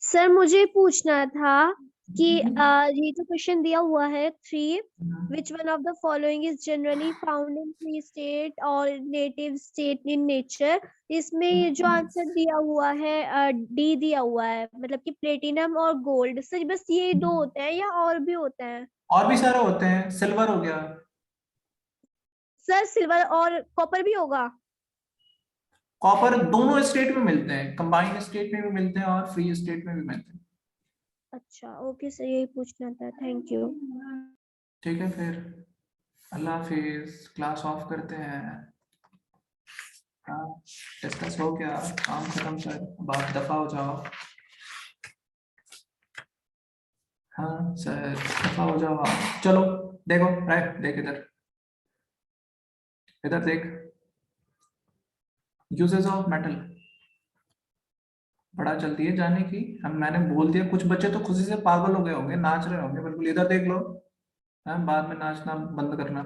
Sir मुझे पूछना था कि ये जो क्वेश्चन दिया हुआ है 3, which one of the following is generally found in free state or native state in nature। इसमें ये जो आंसर दिया हुआ है डी दिया हुआ है, मतलब कि प्लेटिनम और गोल्ड। सर बस ये दो होते हैं या और भी होते हैं? और भी सारे होते हैं, सिल्वर हो गया। सर सिल्वर और कॉपर भी होगा? कॉपर दोनों स्टेट में मिलते हैं, कंबाइंड स्टेट में भी मिलते हैं और फ्री स्टेट में भी मिलते हैं। अच्छा ओके सर, यही पूछना था, थैंक यू। ठीक है, फिर अल्लाह हाफिज, क्लास ऑफ करते हैं। हाँ, डिस्कस हो गया, काम खत्म कर, अब आप दफा हो जाओ। हाँ सर, दफा हो जाओ आप। चलो देखो, देख इधर, इधर देख। यूजेस ऑफ मेटल, बड़ा जल्दी है जाने की। हम मैंने बोल दिया, कुछ बच्चे तो खुशी से पागल हो गए होंगे, नाच रहे होंगे बिल्कुल। इधर देख लो। हाँ, बाद में नाचना बंद करना,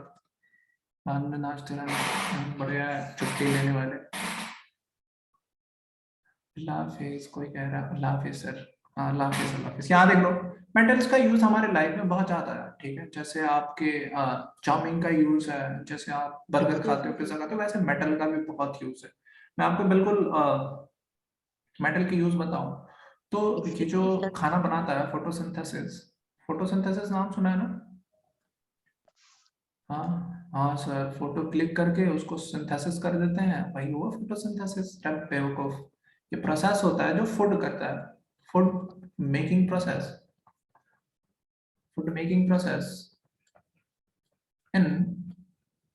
बाद में नाचते रहना। बढ़िया है, छुट्टी लेने वाले। अल्लाह हाफिज, कोई कह रहा है अल्लाह हाफिज सर। हाँ अल्लाह हाफिज, अल्लाह हाफिज। यहाँ देख लो, मेटल्स का यूज हमारे लाइफ में बहुत ज्यादा है। ठीक है, जैसे आपके चाउमीन का यूज है, जैसे आप बर्गर खाते हो, पिज्जा खाते हो, वैसे मेटल का भी बहुत यूज है। मैं आपको बिल्कुल मेटल की यूज बताऊं तो, ये जो खाना बनाता है फोटोसिंथेसिस, फोटोसिंथेसिस नाम सुना है ना? हाँ हाँ सर, फोटो क्लिक करके उसको सिंथेसिस कर देते हैं, वही हुआ फोटोसिंथेसिस। बेवकूफ, ये प्रोसेस होता है जो फूड करता है, food making process, food making process in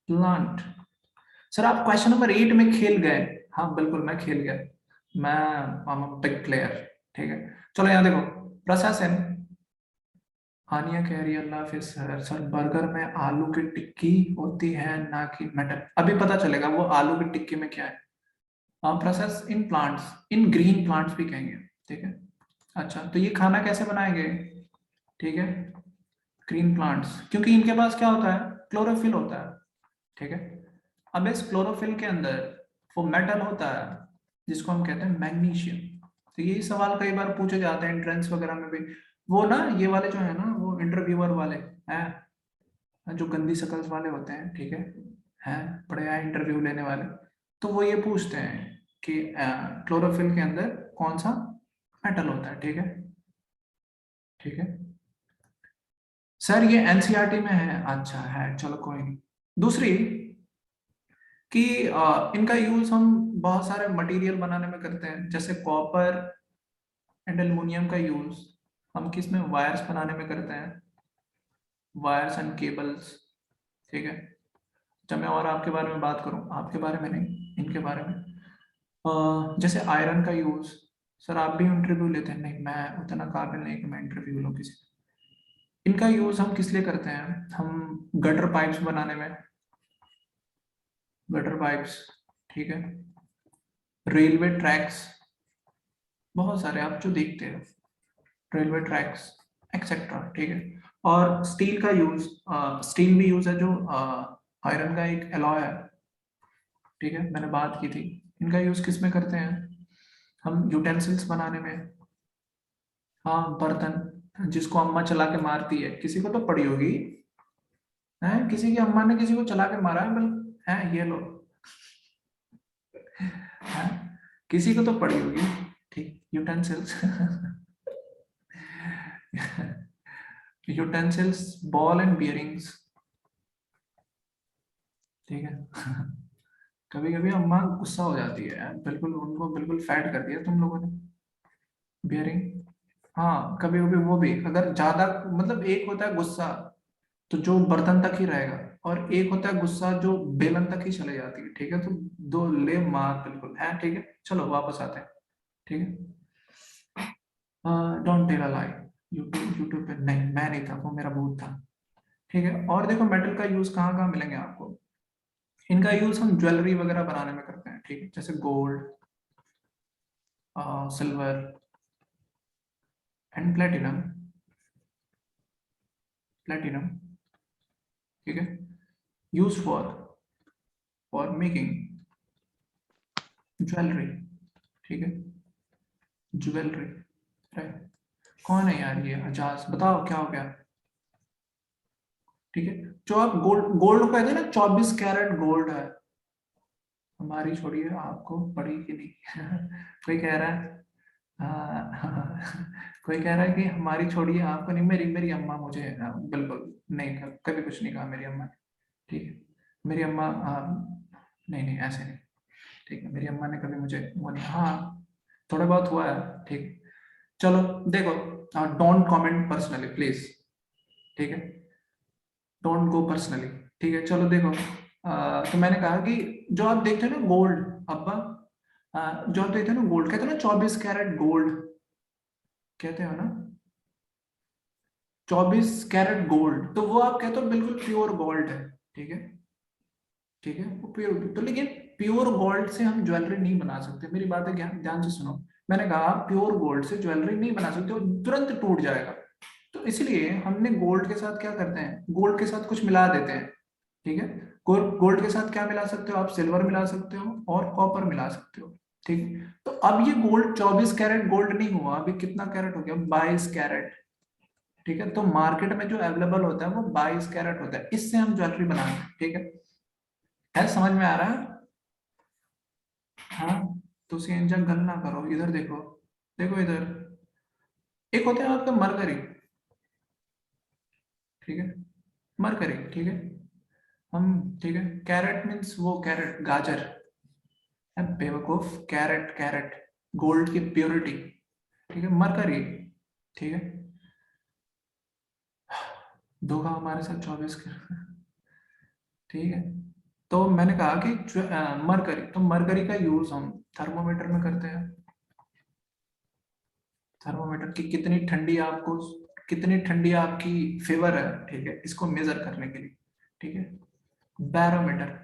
plant. Sir आप क्वेश्चन नंबर 8 में खेल गए। हाँ बिल्कुल, मैं खेल गया, मैं बिग प्लेयर। ठीक है, चलो यहाँ देखो, प्रोसेस इन। हानिया कह रही है अल्लाह हाफिज सर। सर बर्गर में आलू की टिक्की होती है ना कि मटर? अभी पता चलेगा वो आलू की टिक्की में क्या है। Process in plants, in green plants भी कहेंगे। ठीक है, अच्छा तो ये खाना कैसे बनाएंगे? ठीक है, ग्रीन प्लांट्स, क्योंकि इनके पास क्या होता है, क्लोरोफिल होता है। ठीक है, अब इस क्लोरोफिल के अंदर वो मेटल होता है जिसको हम कहते हैं मैग्नीशियम। तो यही सवाल कई बार पूछे जाते हैं एंट्रेंस वगैरह में भी। वो ना, ये वाले जो है ना, वो इंटरव्यूअर वाले हैं, जो गंदी शकल्स वाले होते हैं, ठीक है बड़े हैं इंटरव्यू लेने वाले। तो वो ये पूछते हैं कि क्लोरोफिल के अंदर कौन सा मेटल होता है। ठीक है, ठीक है सर, ये एनसीईआरटी में है। अच्छा है, चलो कोई नहीं। दूसरी कि इनका यूज हम बहुत सारे मटेरियल बनाने में करते हैं, जैसे कॉपर एंड एल्युमिनियम का यूज हम किस में, वायर्स बनाने में करते हैं, वायर्स एंड केबल्स। ठीक है, जब मैं और आपके बारे में बात करूं, आपके बारे में नहीं, इनके बारे में, जैसे आयरन का यूज। सर आप भी इंटरव्यू लेते हैं? नहीं, मैं उतना काबिल नहीं कि मैं इंटरव्यू लूँ किसी। इनका यूज हम किस लिए करते हैं? हम गटर पाइप्स बनाने में, गटर पाइप्स। ठीक है, रेलवे ट्रैक्स, बहुत सारे आप जो देखते हैं, रेलवे ट्रैक्स एक्सेट्रा। ठीक है, और स्टील का यूज, स्टील भी यूज है जो आयरन का एक एलॉय है। ठीक है, मैंने बात की थी। इनका यूज किस में करते हैं? हम यूटेंसिल्स बनाने में। हाँ, बर्तन जिसको अम्मा चला के मारती है, किसी को तो पड़ी होगी, है किसी की अम्मा ने किसी को चला के मारा है, बिल्कुल है, ये लो है, किसी को तो पड़ी होगी। ठीक, utensils utensils, ball and bearings. ठीक है कभी कभी अम्मा गुस्सा हो जाती है, बिल्कुल उनको बिल्कुल फैट कर दिया तुम लोगों ने। बियरिंग, हाँ कभी कभी वो भी, अगर ज्यादा, मतलब एक होता है गुस्सा तो जो बर्तन तक ही रहेगा, और एक होता है गुस्सा जो बेलन तक ही चले जाती है। ठीक है, तो दो ले मार बिल्कुल है। ठीक है, चलो वापस आते हैं। ठीक है, don't tell a lie. YouTube, YouTube पे नहीं, मैं नहीं था, वो मेरा भूत था। ठीक है, और देखो मेटल का यूज कहाँ कहाँ मिलेंगे आपको। इनका यूज हम ज्वेलरी वगैरह बनाने में करते हैं। ठीक है, जैसे gold, silver and platinum, platinum. ठीक है, यूज फॉर मेकिंग ज्वेलरी। ठीक है, ज्वेलरी, कौन है यार ये अजाज, बताओ क्या हो गया? ठीक है, जो आप गोल्ड को कहते हैं ना, 24 कैरेट गोल्ड है हमारी, छोड़िए आपको पड़ी कि नहीं कोई कह रहा है कोई कह रहा है कि हमारी छोड़िए आपको नहीं, मेरी मेरी अम्मा मुझे बिल्कुल नहीं, कभी कुछ नहीं कहा मेरी अम्मा ने। ठीक है, मेरी अम्मा नहीं नहीं ऐसे नहीं। ठीक है, मेरी अम्मा ने कभी मुझे वो नहीं, हाँ थोड़ा बहुत हुआ है। ठीक, चलो देखो, डोंट कमेंट पर्सनली प्लीज। ठीक है, डोंट गो पर्सनली। ठीक है, चलो देखो, तो मैंने कहा कि जो आप देखते हो ना गोल्ड, अब्बा, जो आप देखते हो ना गोल्ड, कहते हो ना 24 कैरेट गोल्ड, कहते हो ना 24 कैरेट गोल्ड, तो वो आप कहते हो बिल्कुल प्योर गोल्ड है। ठीक है, ठीक है, वो प्योर, तो लेकिन प्योर गोल्ड से हम ज्वेलरी नहीं बना सकते, मेरी बात है ध्यान से सुनो। मैंने कहा प्योर गोल्ड से ज्वेलरी नहीं बना सकते, वो तुरंत टूट जाएगा। तो इसलिए हमने गोल्ड के साथ क्या करते हैं, गोल्ड के साथ कुछ मिला देते हैं। ठीक है, गोल्ड के साथ क्या मिला सकते हो आप, सिल्वर मिला सकते हो और कॉपर मिला सकते हो। ठीक, तो अब ये गोल्ड 24 कैरेट गोल्ड नहीं हुआ, अभी कितना कैरेट हो गया, 22 कैरेट। ठीक है, तो मार्केट में जो अवेलेबल होता है वो 22 कैरेट होता है, इससे हम ज्वेलरी बनाते हैं। ठीक है, समझ में आ रहा है? हाँ, तो सेंजा गल ना करो, इधर देखो, देखो इधर, एक होते हैं आपका मरकरी। ठीक है, मरकरी, ठीक है, हम, ठीक है, कैरेट मीन्स वो कैरेट गाजर, बेवकूफ, कैरेट कैरेट गोल्ड की प्योरिटी। ठीक है, मरकरी। ठीक है, धोखा हमारे साथ 24 का। ठीक है, तो मैंने कहा कि मरकरी, तो मरकरी का यूज हम थर्मोमीटर में करते हैं। थर्मोमीटर की कितनी ठंडी आपकी फेवर है, ठीक है, इसको मेजर करने के लिए। ठीक है, बैरोमीटर।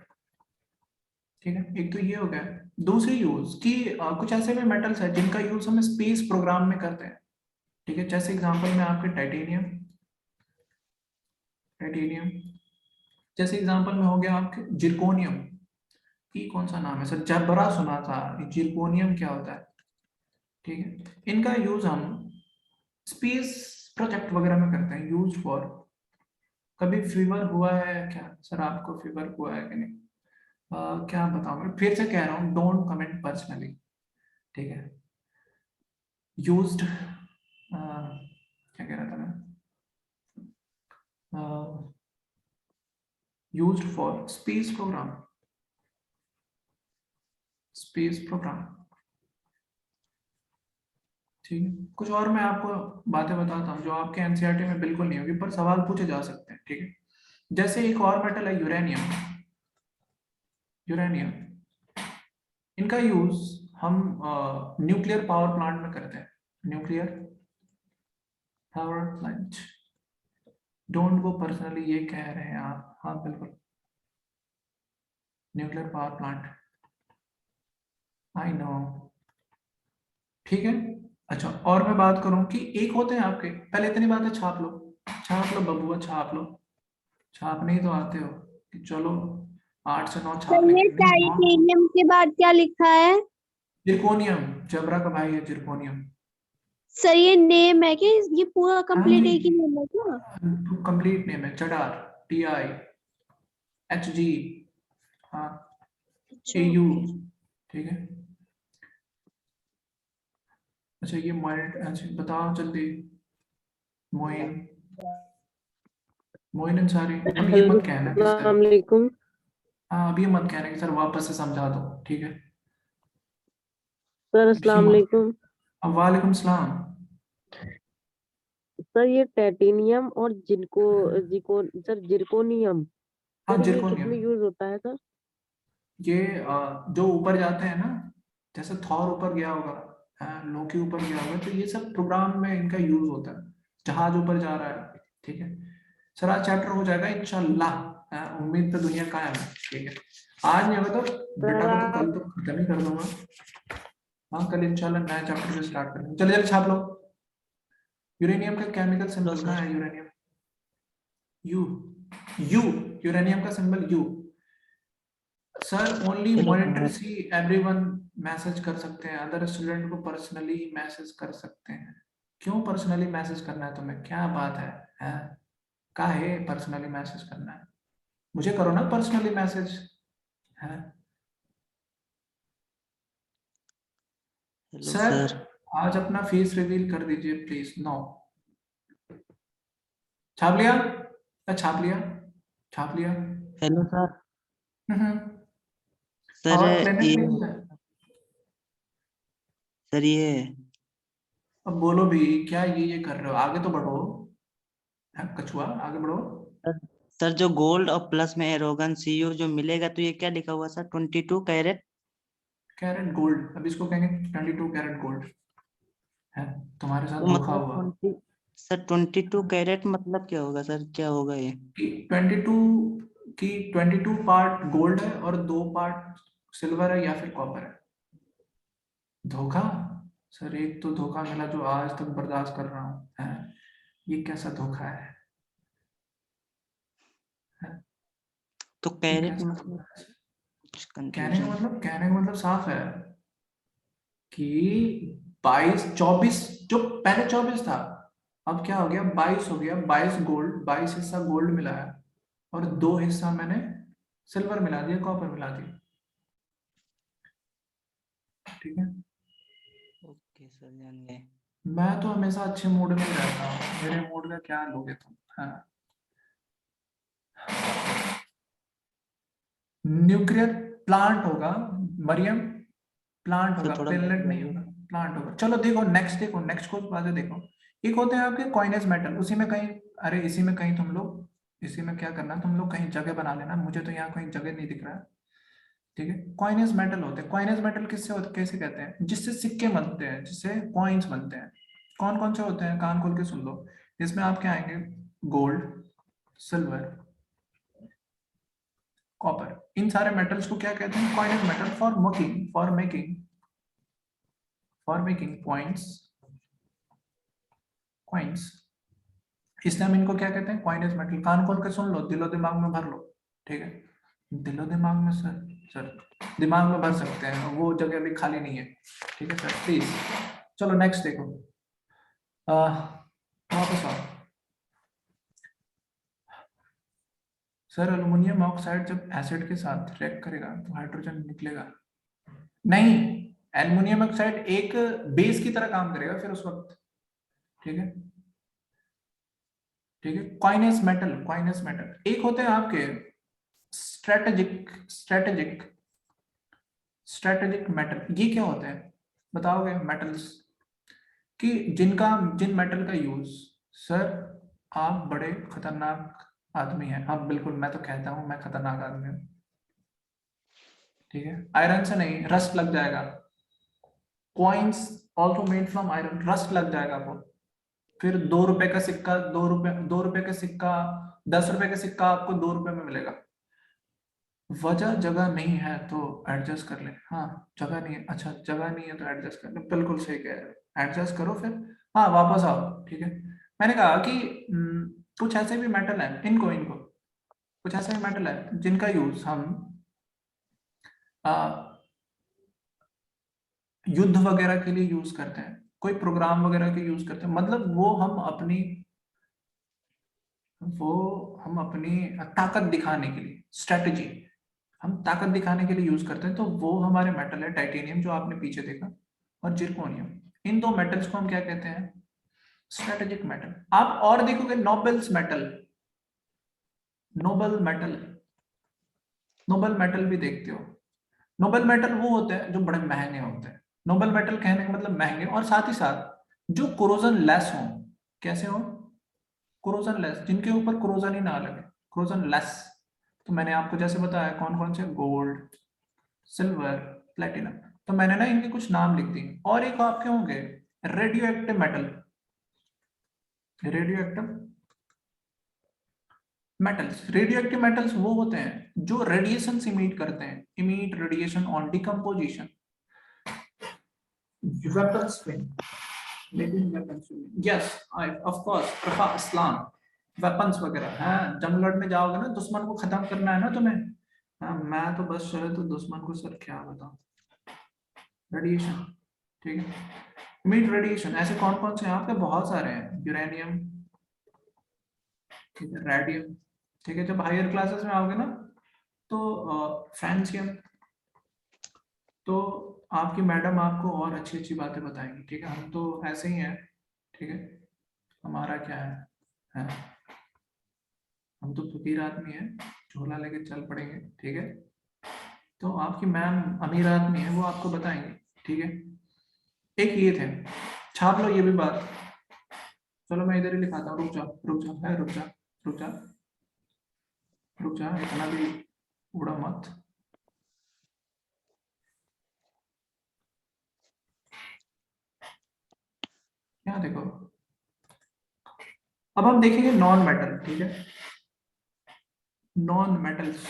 ठीक है, एक तो ये हो गया। दूसरी यूज कि कुछ ऐसे भी मेटल्स है जिनका यूज हम स्पेस प्रोग्राम में करते हैं। ठीक है, जैसे एग्जांपल में आपके टाइटेनियम, टाइटेनियम, जैसे एग्जांपल में हो गया आपके जिरकोनियम, की कौन सा नाम है सर, जब बड़ा सुना था, जिरकोनियम क्या होता है। ठीक है, इनका यूज हम स्पेस प्रोजेक्ट वगैरह में करते हैं, यूज फॉर। कभी फीवर हुआ है क्या सर, आपको फीवर हुआ है कि नहीं? क्या बताऊं, मैं फिर से कह रहा हूँ, डोंट कमेंट पर्सनली। ठीक है, यूज्ड, क्या कह रहा था मैं, used for space programme, space programme. ठीक है, कुछ और मैं आपको बातें बताता हूँ जो आपके एनसीईआरटी में बिल्कुल नहीं होगी, पर सवाल पूछे जा सकते हैं। ठीक है, जैसे एक और मेटल है यूरेनियम, यूरेनियम, इनका यूज हम न्यूक्लियर पावर प्लांट में करते हैं, nuclear power plant. Don't go personally, ये कह रहे हैं आप, हाँ बिल्कुल, nuclear power plant, I know. ठीक है, अच्छा, और मैं बात करूं कि एक होते हैं आपके, पहले इतनी बातें छाप लो, छाप लो बबुआ, छाप लो, छाप नहीं तो आते हो कि चलो 8 से 9 सर छाप ये लेंगे, नहीं 9। टाइटेनियम के बाद क्या लिखा है? जिरकोनियम, जबरा का भाई है जिरकोनियम। सर ये नेम है क्या, ये पूरा हाँ कंप्लीट जी, एक ही नेम है क्या? कंप्लीट नेम है चडार, TIHG, हाँ, अच्छा AU। ओके। ठीक है, अच्छा ये माइंड, अच्छा बताओ जल्दी, मोइन, मोइन अंसारी, अब ये मत कहना कि सर, अस्सलाम वालेकुम। हाँ अब ये मत कहना कि सर वापस से समझा दो। ठीक है, सर अब ये अस्सलाम मत, वालेकुम। अब वालेकुम सलाम। सर ये टाइटेनियम और सर जिरकोनियम, हाँ सर ये किस जिरकोनियम, में यूज होता है सर? ये जो ऊपर जाते हैं ना, जैसे थॉर ऊपर गया होगा, लोकी ऊपर गया होगा, तो ये सब प्रोग्राम में इनका यूज होता है, जहाज ऊपर जा रहा है। ठीक है, सर आज चैप्टर हो जाएगा इंशाल्लाह, उम्मीद तो दुनिया कायम है। ठीक है, आज नहीं होगा तो सर बेटा को तो कल आप तो खत्म ही कर दूंगा। हाँ कल इंशाल्लाह नया चैप्टर से स्टार्ट करेंगे, चले जल्दी छाप लो। यूरेनियम का केमिकल लो सिंबल कहाँ सर। है, यूरेनियम, यू, यू, यूरेनियम का symbol you. Sir only monitor see everyone message कर सकते हैं, अदर स्टूडेंट को पर्सनली मैसेज कर सकते हैं। क्यों पर्सनली मैसेज करना है तुम्हें? क्या बात है, हैं? काहे पर्सनली मैसेज करना है? मुझे करो ना पर्सनली मैसेज, है? Hello sir sir. आज अपना फेस रिवील कर दीजिए प्लीज। नो, छाप लिया? छाप लिया, छाप लिया। Hello sir. हम्म। सर और प्लेनेट ये नहीं है? सर ये अब बोलो भी, क्या ये कर रहे हो? आगे तो बढ़ो, है कछुआ, आगे बढ़ो। सर सर जो गोल्ड और प्लस में एरोगन सीयू जो मिलेगा, तो ये क्या लिखा हुआ सर? 22 कैरेट। कैरेट गोल्ड, अब इसको कहेंगे 22 कैरेट गोल्ड, है? तुम्हारे साथ तो धोखा मतलब हुआ 20 सर 22 कैरेट मतलब क्या होगा सर? क्या होगा ये? कि 22 पार्ट गोल्ड है और 2 पार्ट सिल्वर है या फिर कॉपर है। धोखा? सर एक तो धोखा मिला जो आज तक बर्दाश्त कर रहा हूँ, है? ये कैसा धोखा है? तो ये कैरेट कैसा मतलब धोखा है? कुछ कहने का कंफ्यूजन। मतलब, कहने का मतलब साफ है कि 22 24, जो पहले 24 था अब क्या हो गया, 22 हो गया। 22 गोल्ड, 22 हिस्सा गोल्ड मिला है और 2 हिस्सा मैंने सिल्वर मिला दिया, कॉपर मिला दिया। ठीक है, ओके सर, जान गए। मैं तो हमेशा अच्छे मूड में ही रहता हूँ, मेरे मूड का क्या लोगे तुम? हाँ, न्यूक्लियर प्लांट होगा मरियम, प्लांट होगा, सर थोड़ा बैठ पेलेट नहीं जाइए। होगा, प्लांट होगा। चलो देखो नेक्स्ट, देखो नेक्स्ट को बातें देखो। एक होते हैं आपके कॉइनेज मेटल, उसी में कहीं, अरे इसी में कहीं तुम लोग, इसी में क्या करना, तुम लोग कहीं जगह बना लेना, मुझे तो यहाँ कहीं जगह नहीं दिख रहा है। ठीक है, कॉइनेज मेटल होते हैं। कॉइनेज मेटल किससे होते, कैसे कहते हैं? जिससे सिक्के बनते हैं, जिससे कॉइन्स बनते हैं। कौन कौन से होते हैं? कान खोल के सुन लो। इसमें आप क्या आएंगे? Gold, silver, copper. इन सारे मेटल्स को क्या कहते हैं? Coinage metal. For making points, coins, इसलिए हम इनको क्या कहते हैं? Coinage metal. कान खोल के सुन लो, दिलो दिमाग में भर लो। ठीक है, दिलो दिमाग में सर दिमाग में भर सकते हैं, वो जगह अभी खाली नहीं है। ठीक है सर, प्लीज। चलो नेक्स्ट देखो, वापस आओ। सर एल्युमिनियम ऑक्साइड जब एसिड के साथ रिएक्ट करेगा तो हाइड्रोजन निकलेगा नहीं। एल्युमिनियम ऑक्साइड एक बेस की तरह काम करेगा फिर उस वक्त। ठीक है, ठीक है। कॉइनस मेटल एक होते हैं आपके स्ट्रेटेजिक मेटल। ये क्या होते हैं बताओगे? मेटल्स कि जिन मेटल का यूज, सर आप बड़े खतरनाक आदमी हैं। हाँ बिल्कुल, मैं तो कहता हूं मैं खतरनाक आदमी हूँ। ठीक है, आयरन से नहीं, रस्ट लग जाएगा। Coins also made from iron, rust लग जाएगा आपको। फिर 2 रुपए का सिक्का, 2 रुपए का सिक्का, 10 रुपए का सिक्का आपको 2 रुपए में मिलेगा। वजह जगह नहीं है तो एडजस्ट कर ले। हाँ, जगह नहीं है, अच्छा जगह नहीं है तो एडजस्ट कर ले, बिल्कुल सही कह रहे हो, एडजस्ट करो फिर। हाँ वापस आओ। ठीक है, मैंने कहा कि कुछ ऐसे भी मेटल है, इनको इनको कुछ ऐसे भी मेटल है जिनका यूज हम युद्ध वगैरह के लिए यूज करते हैं, कोई प्रोग्राम वगैरह के यूज करते हैं, मतलब वो हम अपनी ताकत दिखाने के लिए, स्ट्रेटजी, हम ताकत दिखाने के लिए यूज करते हैं। तो वो हमारे मेटल है, टाइटेनियम जो आपने पीछे देखा, और जिरकोनियम। इन 2 मेटल्स को हम क्या कहते हैं? Strategic metal. आप और देखोगे nobles metal, Nobel metal, Nobel metal भी देखते हो। नोबल मेटल वो होते हैं जो बड़े महंगे होते हैं। नोबल मेटल कहने का मतलब महंगे, और साथ ही साथ जो कोरोजन लेस हो। कैसे हो? कोरोजन लेस, जिनके ऊपर कोरोजन ही ना लगे, कोरोजन लेस। तो मैंने आपको जैसे बताया कौन कौन से, गोल्ड, सिल्वर, प्लेटिनम। तो मैंने ना इनके कुछ नाम लिख दिए। और एक आपके होंगे radio active metal, radio active metals. Radio active metals वो होते हैं जो रेडिएशन इमिट करते हैं, emit radiation on decomposition, weapons में, लेकिन weapons में, yes, of course, Prabha Islam, weapons वगैरह। हाँ, जंग लड़ने जाओगे ना, दुश्मन को खत्म करना है ना तुम्हें। हाँ, मैं तो बस चले तो दुश्मन को सर क्या बताऊं, रेडिएशन। ठीक है, इमिट रेडिएशन ऐसे कौन कौन से हैं आपके? बहुत सारे हैं, यूरेनियम, ठीक है, रेडियम, ठीक है। जब हायर क्लासेस में आओगे ना तो फ्रांसियम, तो आपकी मैडम आपको और अच्छी अच्छी बातें बताएंगी, ठीक है। हम तो ऐसे ही हैं, ठीक है, हमारा क्या है? हम तो फकीर आदमी हैं, झोला लेके चल पड़ेंगे, ठीक है। तो आपकी मैम अमीर आदमी है, वो आपको बताएंगे, ठीक है। एक ये थे, छाप लो ये भी बात। चलो मैं इधर ही लिखाता हूँ, रुक जा रुक जा है, रुक जा रुक जा रुक जा, इतना भी उड़ा मत। यहाँ देखो, अब हम देखेंगे नॉन मेटल, ठीक है, नॉन मेटल्स।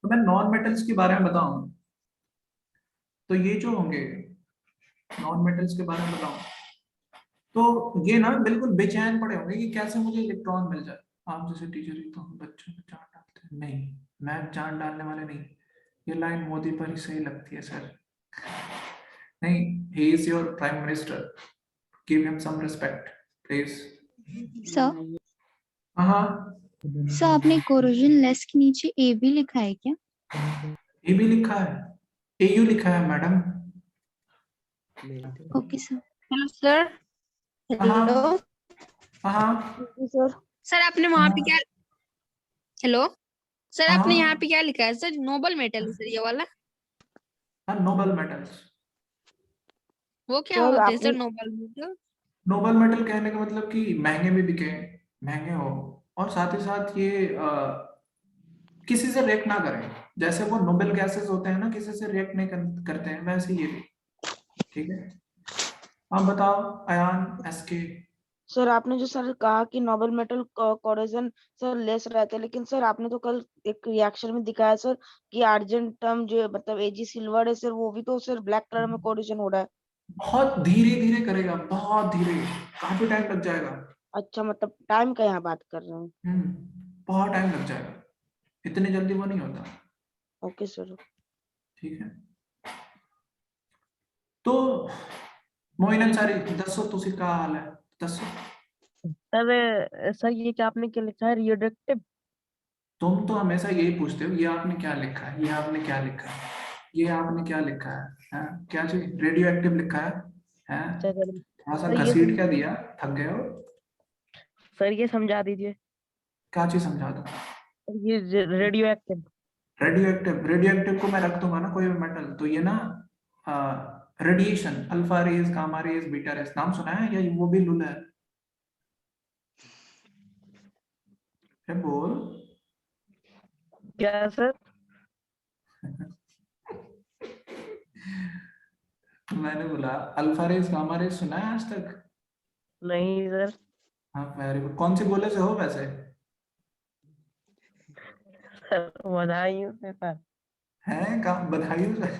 तो मैं नॉन मेटल्स के बारे में बताऊं, तो ये जो होंगे नॉन मेटल्स के बारे में बताऊं, तो ये ना बिल्कुल बेचैन पड़े होंगे कि कैसे मुझे इलेक्ट्रॉन मिल जाए। आप जैसे टीचर ही तो बच्चों में जान डालते हैं, नहीं मैं जान डालने वाले नहीं, ये लाइन मोदी पर ही सही लगती है सर। नहीं, he is your prime minister, give him some respect please। Sir हाँ, सर आपने कोरोजन लेस के नीचे ए भी लिखा है क्या? ये भी लिखा है, AU लिखा है madam. Okay sir. Hello sir. हाँ हाँ सर सर आपने वहाँ पे क्या, हेलो सर हाँ आपने यहाँ पे क्या लिखा है सर? नोबल मेटल है सर ये वाला, हाँ, नोबल मेटल्स। वो क्या सर, होते हैं सर आपने- नोबल मेटल? नोबल मेटल कहने का मतलब कि महंगे भी बिके, महंगे हो, और साथ ही साथ ये किसी से रिएक्ट ना करें। जैसे वो नोबल गैसेस होते हैं ना, किसी से रिएक्ट नहीं करते हैं, वैसे ये भी, ठीक है। आप बताओ अयान, SK। सर आपने जो सर कहा कि Nobel metal corrosion sir less रहते हैं, लेकिन सर आपने तो कल एक रिएक्शन में दिखाया सर कि आर्जेंटम जो मतलब Ag सिल्वर है सर, वो भी तो सर ब्लैक कलर में कोरोजन हो रहा है। बहुत धीरे धीरे करेगा, बहुत धीरे, काफी टाइम लग जाएगा। अच्छा, मतलब टाइम का यहाँ बात कर रहे हैं। बहुत टाइम लग जाएगा, इतनी जल्दी वो नहीं होता, ओके सर। ठीक है। तो मोइन अंसारी दसो तुसी का हाल है, दसो। सर ये क्या आपने क्या लिखा है, रेडियोएक्टिव? तुम तो हमेशा यही पूछते हो, ये आपने क्या लिखा है, ये आपने क्या लिखा है, ये आपने क्या लिखा है, हैं? क्या चीज रेडियो एक्टिव लिखा है, हैं? सर थोड़ा सा सर ये घसीट क्या दिया, थक गए हो? सर ये समझा दीजिए, क्या चीज समझा दो? ये radio active. Radio active, radio active को मैं रख दूंगा ना कोई भी मेटल, तो ये ना radiation, alpha rays, gamma rays, beta rays, नाम सुना है या वो भी लूल है? क्या बोल? क्या सर? मैंने बोला अल्फा रेज, गामा रेज सुना है आज तक? नहीं सर। हाँ, वेरी गुड। कौन से गोले से हो वैसे? सर बधाई हो सर। हैं कहाँ, बधाई हो मैं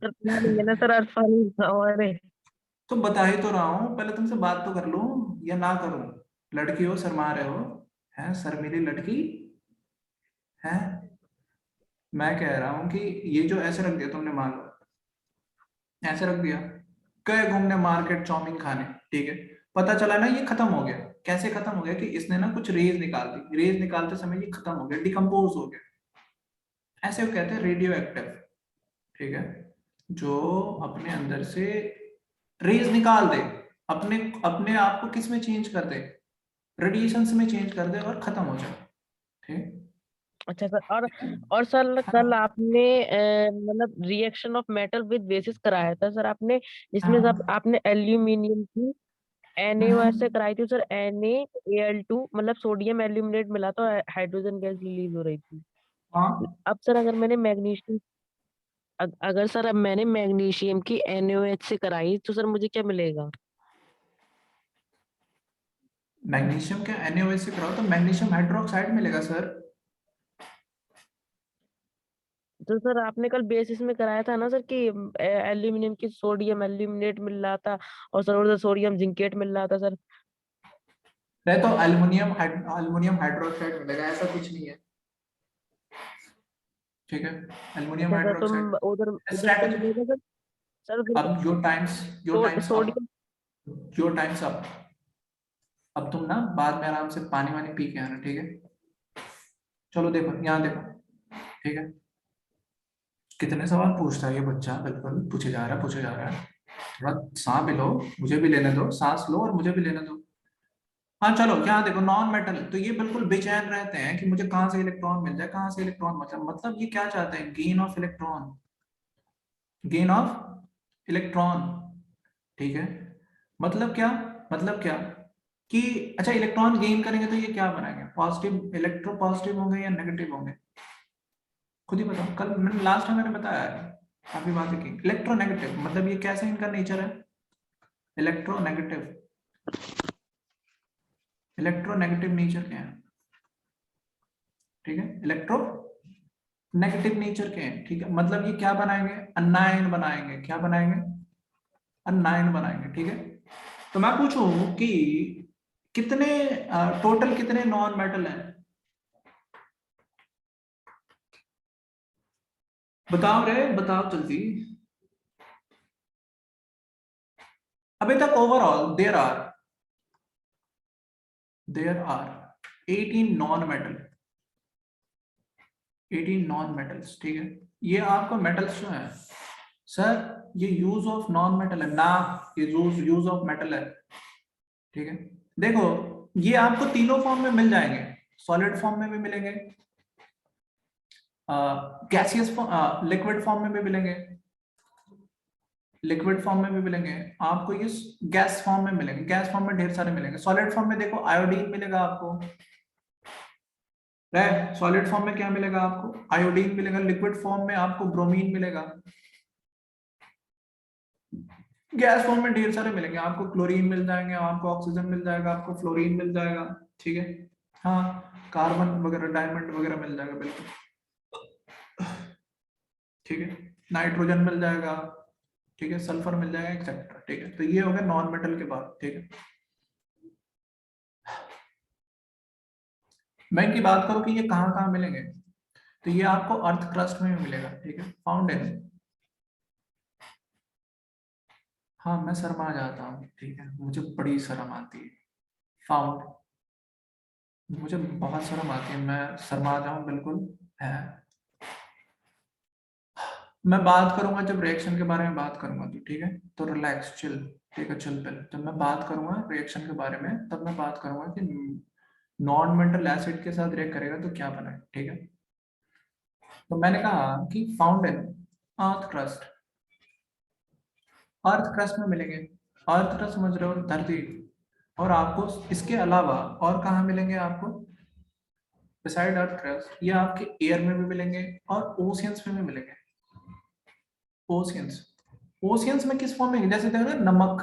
सर नहीं है ना सर, अल्फानी हमारे। तो बता ही तो रहा हूँ, पहले तुमसे बात तो कर लूं या ना करूं। लड़की हो, शर्मा रहे हो, हैं शर्मीली लड़की, हैं? मैं कह रहा हूँ कि ये जो ऐसे रख दिया तुमने, मान लो ऐसे रख दिया, गए घूमने मार्केट चाउमीन खाने, ठीक है, पता चला ना ये खत्म हो गया। कैसे खत्म हो गया कि इसने ना कुछ रेज निकाल दी, रेज निकालते समय ये खत्म हो गया, डिकम्पोज हो गया, ऐसे वो कहते हैं रेडियो एक्टिव, ठीक है। जो अपने अंदर से रेज निकाल दे, अपने अपने आप को किस में चेंज कर दे, रेडिएशन में चेंज कर दे और खत्म हो जाए, ठीक। अच्छा सर, और सर कल आपने मतलब reaction of metal with basis कराया था सर आपने, जिसमें सब आपने एल्यूमिनियम की NaOH से कराई थी सर, NaAl2, मतलब सोडियम एल्यूमिनेट मिला तो हाइड्रोजन गैस रिलीज हो रही थी। हाँ, अब सर अगर मैंने मैग्नीशियम अगर सर अब मैंने मैग्नीशियम की NaOH से कराई तो सर मुझे क्या मिलेगा? मैग्नीशियम का NaOH से कराओ तो मैग्नीशियम हाइड्रोक्साइड मिलेगा सर। तो सर आपने कल बेसिस में कराया था ना सर कि एल्यूमिनियम की सोडियम एल्यूमिनेट मिल रहा था, और सर उधर सोडियम जिंकेट मिल रहा था सर। नहीं तो एल्युमिनियम हाइड्रोक्साइड मिलेगा, ऐसा कुछ नहीं है, ठीक है, एल्युमिनियम अच्छा सर, तो हाइड्रोक्साइड उधर उधर से स्ट्रेटजी। मिलेगा सर। सर उधर अब your time's up, sodium. Your time's up. अब तुम ना बाद में आराम से पानी वानी पी के आना, ठीक है। चलो देखो यहाँ देखो, ठीक है, कितने सवाल पूछता है ये बच्चा, बिल्कुल पूछे जा रहा है पूछे जा रहा है। थोड़ा सांस भी लो, मुझे भी लेने दो, सांस लो और मुझे भी लेने दो। हाँ चलो, यहाँ देखो नॉन मेटल, तो ये बिल्कुल बेचैन रहते हैं कि मुझे कहाँ से इलेक्ट्रॉन मिल जाए, कहाँ से इलेक्ट्रॉन, मतलब ये क्या चाहते हैं, gain of electron, gain of electron, ठीक है। मतलब क्या, मतलब क्या कि अच्छा इलेक्ट्रॉन गेन करेंगे तो ये क्या बनाएंगे, पॉजिटिव इलेक्ट्रो पॉजिटिव होंगे या नेगेटिव होंगे, खुद ही बताओ। कल मैंने लास्ट टाइम मैंने बताया है, काफी बातें की। इलेक्ट्रोनेगेटिव मतलब ये कैसे इनका नेचर है, इलेक्ट्रोनेगेटिव, इलेक्ट्रोनेगेटिव नेचर क्या है, ठीक है, इलेक्ट्रो नेगेटिव नेचर के हैं, ठीक है। मतलब ये क्या बनाएंगे, अनायन बनाएंगे, क्या बनाएंगे, अनायन बनाएंगे, ठीक है। तो मैं पूछूं कि कितने टोटल कितने नॉन मेटल हैं, बताओ रे, बताओ जल्दी। अभी तक overall there are 18 non metal, 18 non metals, ठीक है। ये आपको मेटल्स जो है सर, ये यूज ऑफ नॉन मेटल है ना, ये यूज ऑफ मेटल है, ठीक है। देखो ये आपको तीनों फॉर्म में मिल जाएंगे, सॉलिड फॉर्म में भी मिलेंगे, गैसियस लिक्विड फॉर्म में भी मिलेंगे, लिक्विड फॉर्म में भी मिलेंगे आपको, ये गैस फॉर्म में मिलेंगे, गैस फॉर्म में ढेर सारे मिलेंगे। सॉलिड फॉर्म में देखो आयोडीन मिलेगा आपको, सॉलिड फॉर्म में क्या मिलेगा आपको, आयोडीन मिलेगा। लिक्विड फॉर्म में आपको ब्रोमीन मिलेगा। गैस फॉर्म में ढेर सारे मिलेंगे आपको, क्लोरीन मिल जाएंगे, आपको ऑक्सीजन मिल जाएगा, आपको फ्लोरीन मिल जाएगा, ठीक है। हाँ कार्बन वगैरह, डायमंड वगैरह मिल जाएगा, बिल्कुल, ठीक है। नाइट्रोजन मिल जाएगा, ठीक है, सल्फर मिल जाएगा, एक्सेट्रा, ठीक है। तो ये हो गया नॉन मेटल के बाद, ठीक है। मैं इनकी बात करूं कि ये कहाँ कहाँ मिलेंगे, तो ये आपको अर्थ क्रस्ट में भी मिलेगा, ठीक है, फाउंड इन, हाँ मैं शर्मा जाता हूँ, ठीक है, मुझे बड़ी शर्म आती है, फाउंड, मुझे बहुत शर्म आती है, मैं शर्मा जाऊं बिल्कुल है। मैं बात करूंगा जब रिएक्शन के बारे में बात करूंगा, तो ठीक है, तो रिलैक्स चिल, ठीक है, चिल पिल। जब मैं बात करूंगा रिएक्शन के बारे में, तब मैं बात करूंगा कि नॉन मेटल एसिड के साथ रिएक्ट करेगा तो क्या बने, ठीक है। तो मैंने कहा कि found in earth crust, earth crust में मिलेंगे, अर्थ क्रस्ट समझ रहे हो, धरती। और आपको इसके अलावा और कहाँ मिलेंगे आपको, बिसाइड अर्थ क्रस्ट, ये आपके एयर में भी मिलेंगे और ओशियंस में भी मिलेंगे। ओशियंस, ओशियंस में किस फॉर्म में, जैसे देखो ना नमक,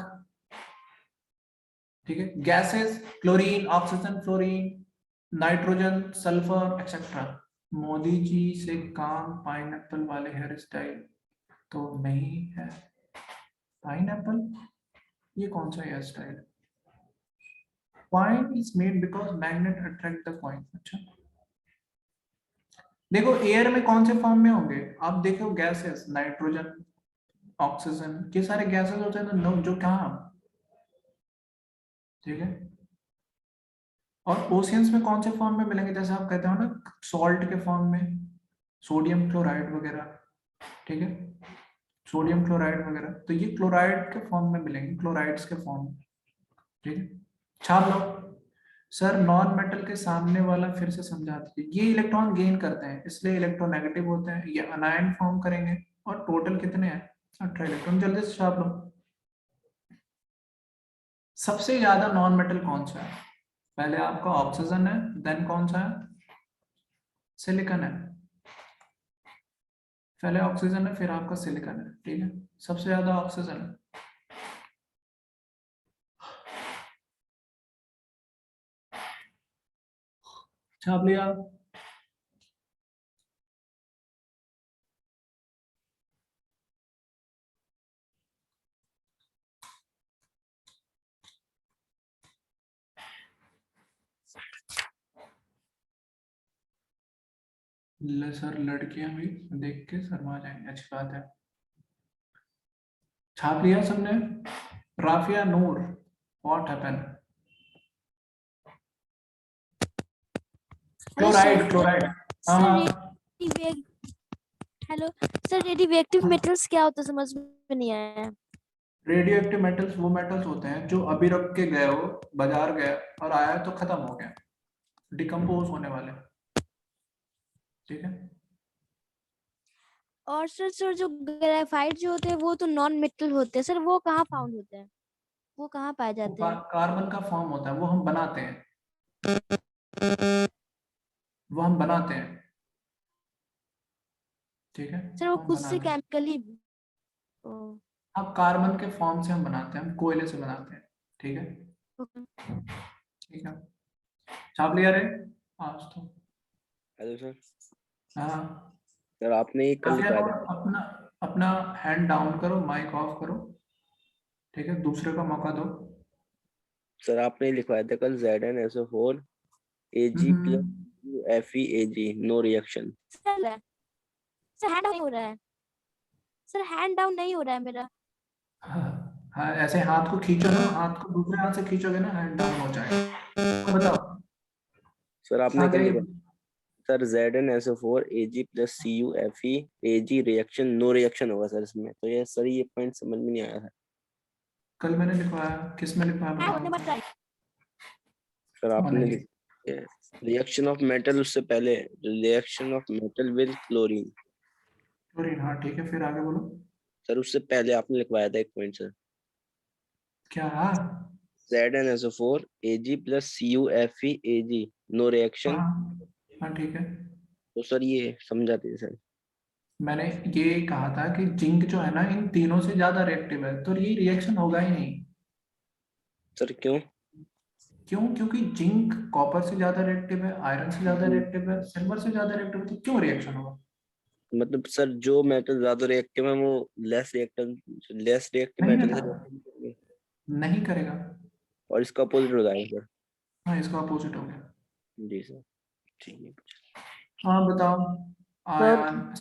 ठीक है, gases, chlorine, oxygen, fluorine, nitrogen, sulphur, etcetera. Modi ji से काम पाइनएप्पल वाले हेयर स्टाइल तो नहीं है, पाइनएप्पल ये कौन सा hair style, coin is made because magnet attract the coin. अच्छा देखो एयर में कौन से फॉर्म में होंगे, आप देखो गैसेस, नाइट्रोजन, ऑक्सीजन, ये सारे गैसेस होते हैं ना, जो कहाँ, ठीक है। और ओशियंस में कौन से फॉर्म में मिलेंगे, जैसे आप कहते हो ना सॉल्ट के फॉर्म में, सोडियम क्लोराइड वगैरह, ठीक है, सोडियम क्लोराइड वगैरह, तो ये क्लोराइड के फॉर्म में मिलेंगे, क्लोराइड्स के फॉर्म में, ठीक है। छाप लो सर, नॉन मेटल के सामने वाला फिर से समझा दीजिए। ये इलेक्ट्रॉन गेन करते हैं इसलिए इलेक्ट्रोनेगेटिव होते हैं, ये अनायन फॉर्म करेंगे, और टोटल कितने हैं, 18 इलेक्ट्रॉन। जल्दी से छाप लो। सबसे ज्यादा नॉन मेटल कौन सा है, पहले आपका ऑक्सीजन है, देन कौन सा है, सिलिकॉन है, पहले ऑक्सीजन है फिर आपका सिलिकॉन है, ठीक है, सबसे ज्यादा ऑक्सीजन है। छाप लिया। सर लड़कियां भी देख के शर्मा जाएंगे, अच्छी बात है। छाप लिया सबने? राफिया नूर, व्हाट हैपन? Chloride, chloride. हाँ हाँ, हेलो सर, रेडियोएक्टिव मेटल्स क्या होता है, समझ में नहीं आया। रेडियो एक्टिव मेटल्स वो मेटल्स होते हैं जो अभी रख के गए हो, बाजार गए और आया तो खत्म हो गया, डिकम्पोज होने वाले, ठीक है। और सर जो ग्रेफाइट जो होते हैं वो तो नॉन मेटल होते हैं सर, वो कहाँ फाउंड होते हैं, वो कहाँ पाए वो जाते हैं? कार्बन का फॉर्म होता है, वो हम बनाते हैं, वो हम बनाते हैं, ठीक है। सर वो वो हम खुद से बनाते हैं, केमिकली। अब कार्बन के फॉर्म से हम बनाते हैं, हम कोयले से बनाते हैं, ठीक है। ठीक है, छाप लिया रे आज तो। Hello sir. हाँ, सर आपने ये कल राफिया लिखवाया नूर, था। अपना अपना हैंड डाउन करो, माइक ऑफ करो, ठीक है, दूसरे को मौका दो। सर आपने लिखवाया था कल ZnSO4 Ag + FeAg no reaction. Sir hand down नहीं हो रहा है, सर हैंड डाउन नहीं हो रहा है मेरा। हाँ हाँ, ऐसे हाथ को खींचो ना, हाथ को दूसरे हाथ से खींचोगे ना, हैंड डाउन हो जाएगा। तो बताओ। सर आपने हाँ कल गई। लिखा sir ZnSO4 Ag + CuFeAg reaction no reaction होगा सर इसमें, तो ये सर ये पॉइंट समझ में नहीं आया था। कल मैंने लिखवाया, किस में लिखवाया बताओ। सर आपने रिएक्शन ऑफ मेटल, उससे पहले reaction of metal with chlorine. Chlorine, हाँ ठीक है, फिर आगे बोलो। सर उससे पहले आपने लिखवाया था एक पॉइंट सर, क्या? हाँ ZnSO4 Ag + CuFeAg no reaction. हाँ ठीक है, तो सर ये समझाते सर। मैंने ये कहा था कि जिंक जो है ना, इन तीनों से ज्यादा रिएक्टिव है, तो ये रिएक्शन होगा ही नहीं। सर क्यों? क्यों? क्योंकि जिंक कॉपर से ज्यादा रिएक्टिव है, आयरन से ज्यादा रिएक्टिव है, सिल्वर से ज्यादा रिएक्टिव है, तो क्यों रिएक्शन होगा? मतलब सर जो मेटल ज्यादा रिएक्टिव है वो लेस रिएक्टिव नहीं मेटल रहता, से reaction करेंगे, नहीं करेगा। और इसका अपोजिट हो जाएगा सर। हाँ, इसका अपोजिट हो गया। जी सर, ठीक है। हाँ बताओ। Sir ion.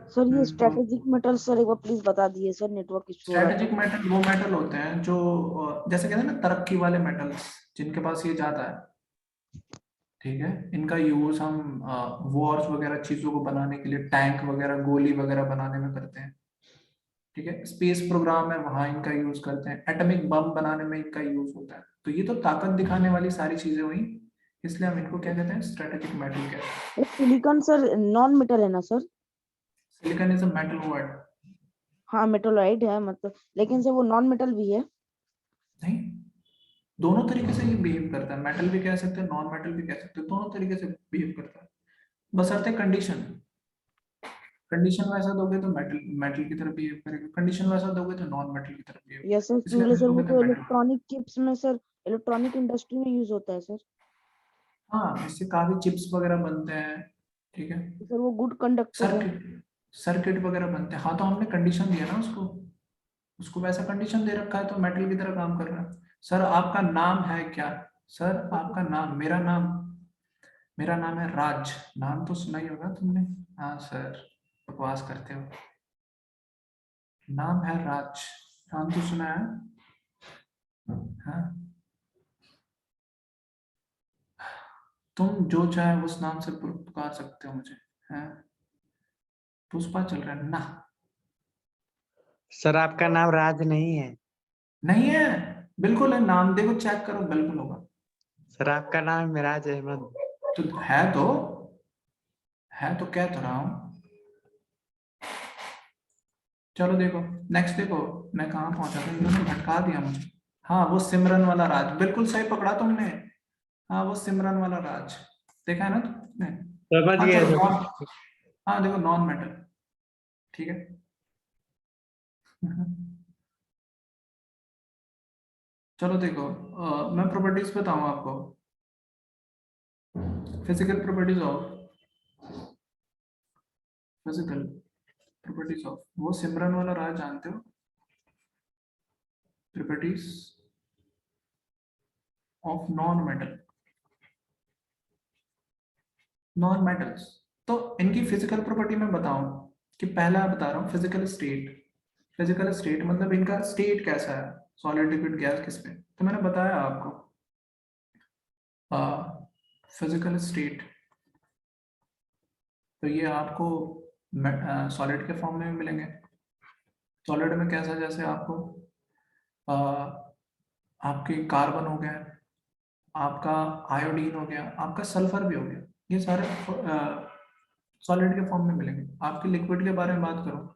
सर ये स्ट्रेटेजिक मेटल सर एक बार प्लीज बता दिए सर, नेटवर्क इशू हो रहा था। स्ट्रेटेजिक मेटल वो मेटल होते हैं जो जैसे कहते हैं ना, तरक्की वाले मेटल्स, जिनके पास ये ज्यादा है, ठीक है। इनका यूज हम वॉर्स वगैरह चीजों को बनाने के लिए, टैंक वगैरह, गोली वगैरह बनाने में करते हैं, ठीक है। स्पेस प्रोग्राम है, वहां इनका यूज करते हैं, एटॉमिक बम बनाने में इनका यूज होता है। तो ये तो ताकत दिखाने वाली सारी चीजें हुई, इसलिए हम इनको क्या कहते हैं, स्ट्रेटेजिक मेटल कहते हैं। सिलिकॉन सर नॉन मेटल है ना sir? Silicon is a metal word. हाँ मेटोलाइट है मतलब, लेकिन सर वो नॉन मेटल भी है। नहीं, दोनों तरीके से ये बिहेव करता है, मेटल भी कह सकते हैं, नॉन मेटल भी कह सकते हैं, दोनों तरीके से बिहेव करता है, बशर्ते कंडीशन। कंडीशन वैसा दोगे तो मेटल मेटल की तरह बिहेव करेगा, कंडीशन वैसा दोगे तो नॉन मेटल की तरह बिहेव करेगा, यस सर, इसलिए हम क्योंकि सर इसको वो कहते तो हैं मेटल। इलेक्ट्रॉनिक चिप्स में सर, इलेक्ट्रॉनिक इंडस्ट्री में यूज होता है सर। हाँ, इससे काफी चिप्स वगैरह बनते हैं, ठीक है। तो सर वो गुड कंडक्टर है। सर्किट सर्किट वगैरह बनते हैं, हाँ, तो हमने कंडीशन दिया ना उसको, उसको वैसा कंडीशन दे रखा है, तो मेटल की तरह काम कर रहा है। सर आपका नाम है क्या? सर आपका नाम, मेरा नाम है राज, नाम तो सुना ही होगा तुमने। हाँ सर, बकवास करते हो, नाम है राज, नाम तो सुना है। हाँ, तुम जो चाहे उस नाम से पुकार सकते हो मुझे, हैं? पुष्पा चल रहा है ना? सर आपका नाम राज नहीं है। नहीं है, बिल्कुल है, नाम देखो, चेक करो, बिल्कुल होगा। सर आपका नाम मिराज अहमद। तो है तो कह तो रहा हूँ। चलो देखो, नेक्स्ट देखो, मैं कहाँ पहुंचा था, इन्होंने भटका दिया मुझे। हाँ, वो सिमरन वाला राज, बिल्कुल सही पकड़ा तुमने। हाँ, वो सिमरन वाला राज, देखा है ना तुमने? समझ हाँ गए चलो, सर। हाँ देखो, नॉन मेटल, ठीक है। चलो देखो, मैं प्रॉपर्टीज बताऊँ आपको, फिजिकल प्रॉपर्टीज ऑफ वो सिमरन वाला राज जानते हो? Properties of non metals. तो इनकी फिजिकल प्रॉपर्टी मैं बताऊं कि पहला बता रहा हूँ फिजिकल स्टेट। फिजिकल स्टेट मतलब इनका स्टेट कैसा है, सॉलिड लिक्विड गैस किस में, तो मैंने बताया आपको फिजिकल स्टेट, तो ये आपको सॉलिड के फॉर्म में भी मिलेंगे। सॉलिड में कैसा, जैसे आपको आपके कार्बन हो गया, आपका आयोडीन हो गया, आपका सल्फर भी हो गया, ये सारे सॉलिड के फॉर्म में मिलेंगे। आपके लिक्विड के बारे में बात करूं,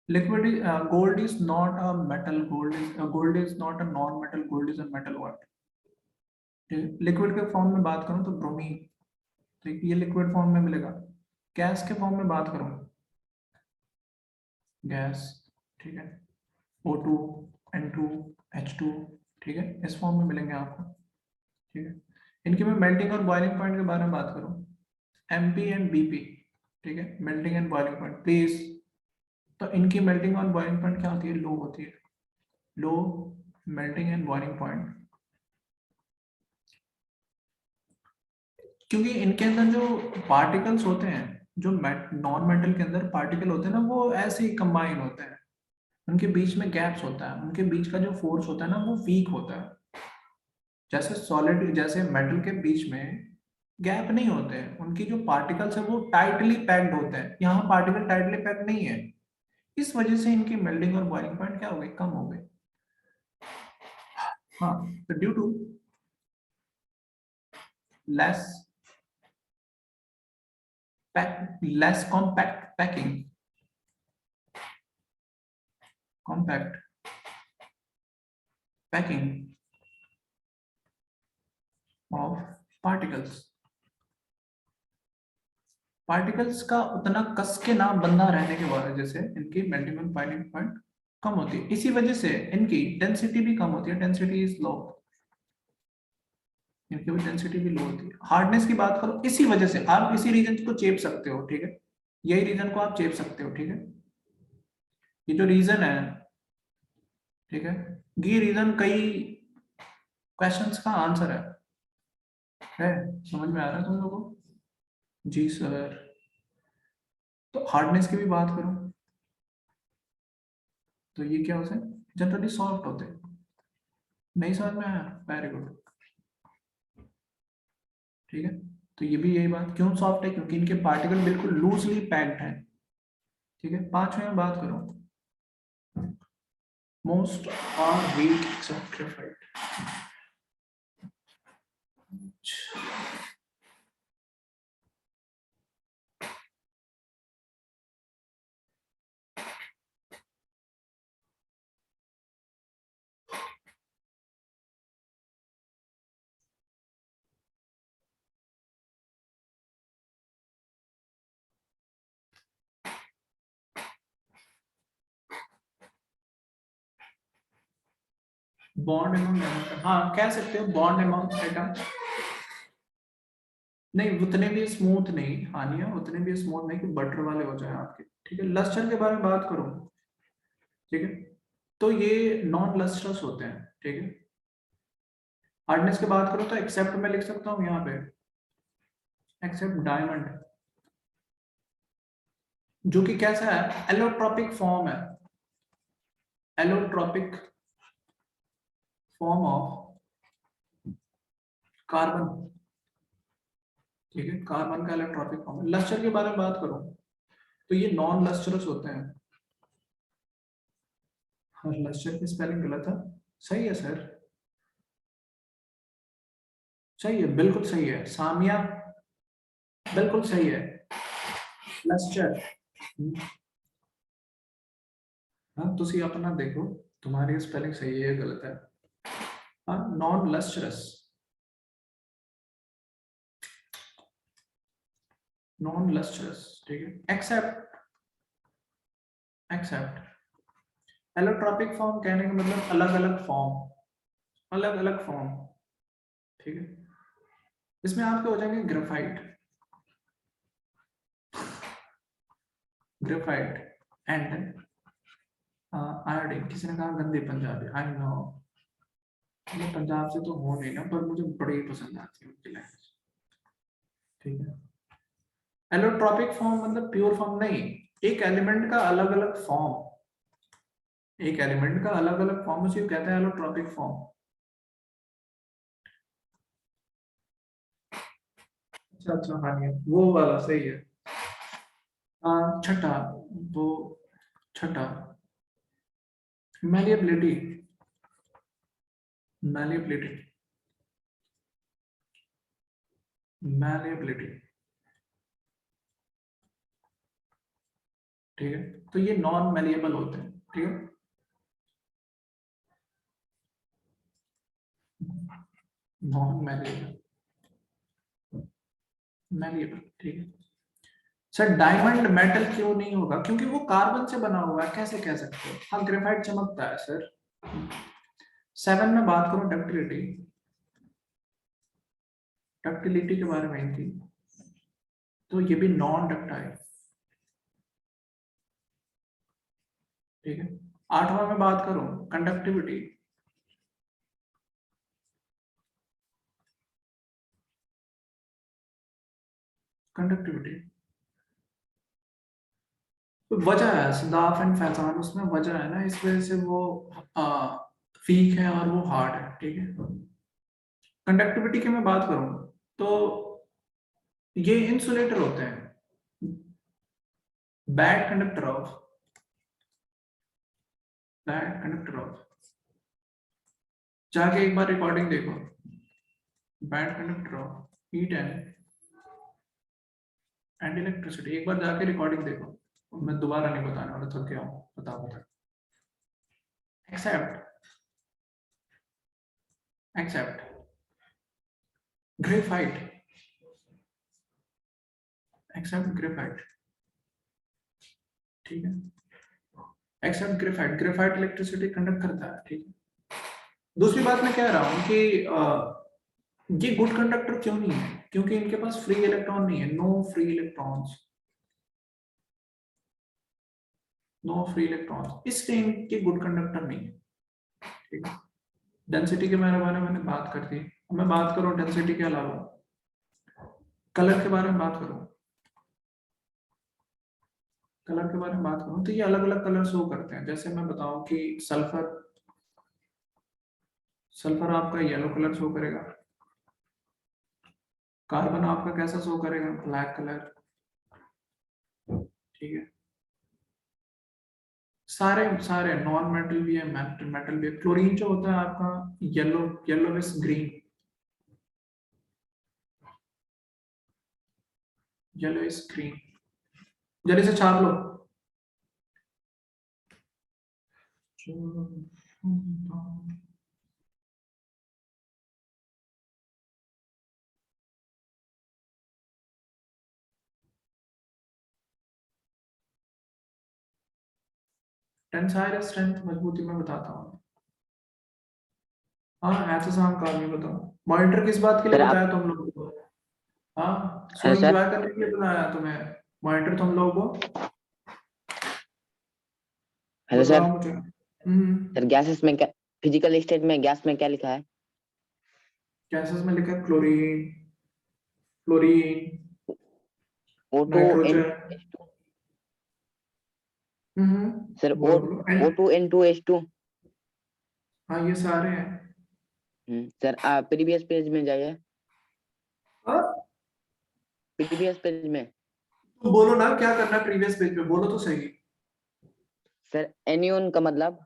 liquid gold is not a metal, gold is not a non metal, gold is a metal what. Liquid के फॉर्म में बात करूं तो ब्रोमीन, तो ये लिक्विड फॉर्म में मिलेगा। गैस के फॉर्म में बात करूं, गैस, ठीक है, O2, N2, H2, ठीक है, इस फॉर्म में मिलेंगे आपको, ठीक है। इनकी मैं मेल्टिंग और बॉइलिंग पॉइंट के बारे में बात करूं, MP एंड BP, ठीक है, melting and boiling point please. तो इनकी मेल्टिंग और बॉइलिंग पॉइंट क्या होती है, लो होती है, low melting and boiling point, क्योंकि इनके अंदर जो पार्टिकल्स होते हैं, जो नॉन मेटल के अंदर पार्टिकल होते हैं ना, वो ऐसे ही कंबाइन होते हैं, उनके बीच में गैप्स होता है, उनके बीच का जो फोर्स होता है ना वो वीक होता है। जैसे सॉलिड, जैसे मेटल के बीच में गैप नहीं होते हैं, उनकी जो पार्टिकल्स है वो टाइटली पैक्ड होते हैं, यहाँ पार्टिकल टाइटली पैक्ड नहीं है, इस वजह से इनकी मेल्टिंग और बॉइलिंग पॉइंट क्या हो गई, कम हो गई। हाँ, तो due to less compact packing of particles का उतना कस के ना बंधा रहने के वजह से इनकी मेल्टिंग और बॉइलिंग पॉइंट कम होती है। इसी वजह से इनकी डेंसिटी भी कम होती है, डेंसिटी इज लो, इनकी भी डेंसिटी भी लो होती है। हार्डनेस की बात करो, इसी वजह से आप इसी रीजन को चेप सकते हो, ठीक है, यही रीजन को आप चेप सकते हो, ठीक है, ये जो रीजन है, ठीक है, ये रीजन कई क्वेश्चंस का आंसर है, समझ में आ रहा है तुम लोगों को? जी सर। तो हार्डनेस की भी बात करूं तो ये क्या होते हैं, जनरली सॉफ्ट होते हैं। नहीं समझ में आया, वेरी गुड, ठीक है। तो ये भी यही बात, क्यों सॉफ्ट है, क्योंकि इनके पार्टिकल बिल्कुल लूजली पैक्ड हैं, ठीक है। पांचवें में बात करूं, most are weak except graphite. Bond among atom, हाँ कह सकते हो बॉन्ड अमंग एटम, नहीं उतने भी स्मूथ नहीं, हानिया उतने भी स्मूथ नहीं कि बटर वाले हो जाए आपके, ठीक है। लस्टर के बारे में बात करूं, ठीक है, तो ये नॉन लस्टरस होते हैं, ठीक है। हार्डनेस की बात करूं तो एक्सेप्ट में लिख सकता हूं यहाँ पे, एक्सेप्ट डायमंड, जो कि कैसा है, एलोट्रोपिक फॉर्म है, एलोट्रोपिक फॉर्म ऑफ कार्बन, ठीक है, कार्बन का इलेक्ट्रॉनिक फॉर्म। लस्टर के बारे में बात करूं तो ये नॉन लस्टरस होते हैं। हाँ, लस्टर की स्पेलिंग गलत है, सही है सर, सही है, बिल्कुल सही है, सामिया बिल्कुल सही है, लस्टर। हाँ तुसी अपना देखो, तुम्हारी स्पेलिंग सही है गलत है। हाँ, नॉन लस्टरस, नॉन लस्टरस, ठीक है। एक्सेप्ट, एक्सेप्ट एलोट्रोपिक फॉर्म कहने का मतलब अलग अलग फॉर्म, अलग अलग फॉर्म, ठीक है। इसमें आपके हो जाएंगे ग्रेफाइट, ग्रेफाइट एंड आयोडीन। किसी ने कहा गंदे पंजाबी, आई नो, मैं पंजाब से तो हो नहीं ना, पर मुझे बड़ी पसंद आती है उनकी लैंग्वेज, ठीक है। एलोट्रॉपिक फॉर्म मतलब प्योर फॉर्म नहीं, एक एलिमेंट का अलग अलग फॉर्म, एक एलिमेंट का अलग अलग फॉर्म उसी को कहते हैं एलोट्रॉपिक फॉर्म। अच्छा हाँ ये वो वाला सही है। छठा, वो छठा मैलिएबिलिटी, मैलिएबिलिटी, मैलिएबिलिटी, ठीक है, तो ये नॉन मैलिएबल होते हैं, ठीक है, नॉन मैलिएबल, मैलिएबल, ठीक है। सर डायमंड मेटल क्यों नहीं होगा? क्योंकि वो कार्बन से बना हुआ है, कैसे कह सकते हो? हाँ ग्रेफाइट चमकता है सर। 7 में बात करो डक्टिलिटी, डक्टिलिटी के बारे में थी, तो ये भी नॉन डक्टाइल, ठीक है। 8वां में बात करो कंडक्टिविटी, कंडक्टिविटी तो वजह है सदाफ एंड फैजान, उसमें वजह है ना, इस वजह से वो वीक है और वो हार्ड है, ठीक है। कंडक्टिविटी की मैं बात करूं तो ये इंसुलेटर होते हैं, bad conductor of, bad conductor of, जाके एक बार रिकॉर्डिंग देखो, bad conductor of heat and electricity, एक बार जाके रिकॉर्डिंग देखो, मैं दोबारा नहीं बताने वाला, थक गया हूँ बता। एक्सेप्ट ग्रेफाइट, एक्सेप्ट ग्रेफाइट, ठीक है, except graphite, graphite electricity conduct करता है, ठीक है। दूसरी बात मैं कह रहा हूं कि ये गुड कंडक्टर क्यों नहीं है? क्योंकि इनके पास फ्री इलेक्ट्रॉन नहीं है, no free electrons, no free electrons, इसलिए इनके गुड कंडक्टर नहीं है, ठीक है। डेंसिटी के बारे में मैंने बात कर दी, मैं बात करूं डेंसिटी के अलावा कलर के बारे में बात करूं, कलर के बारे में बात करूं तो ये अलग अलग कलर शो करते हैं। जैसे मैं बताऊं कि सल्फर, सल्फर आपका येलो कलर शो करेगा, कार्बन आपका कैसा शो करेगा? ब्लैक कलर, ठीक है। सारे सारे नॉन मेटल भी है, मेटल भी है। क्लोरीन जो होता है आपका yellow, yellowish green, yellowish green, जल्दी से छाप लो। टेंसाइल स्ट्रेंथ, मजबूती में बताता हूँ। हाँ ऐसे शाम का भी बताओ। मॉनिटर किस बात के लिए बताया तुम लोगों को? हाँ स्विंग एंजॉय करने के लिए बनाया तुम्हें मॉनिटर तुम लोगों को? Hello sir. सर गैसेस में क्या, फिजिकल स्टेट में गैस में क्या लिखा है? गैसेस में लिखा है chlorine, fluorine, O2 nitrogen, sir O2N2H2। हाँ ये सारे हैं। सर आप प्रीवियस पेज में जाइए, प्रीवियस पेज में। तो बोलो ना क्या करना है प्रीवियस पेज पे, बोलो तो सही। सर एनियन का मतलब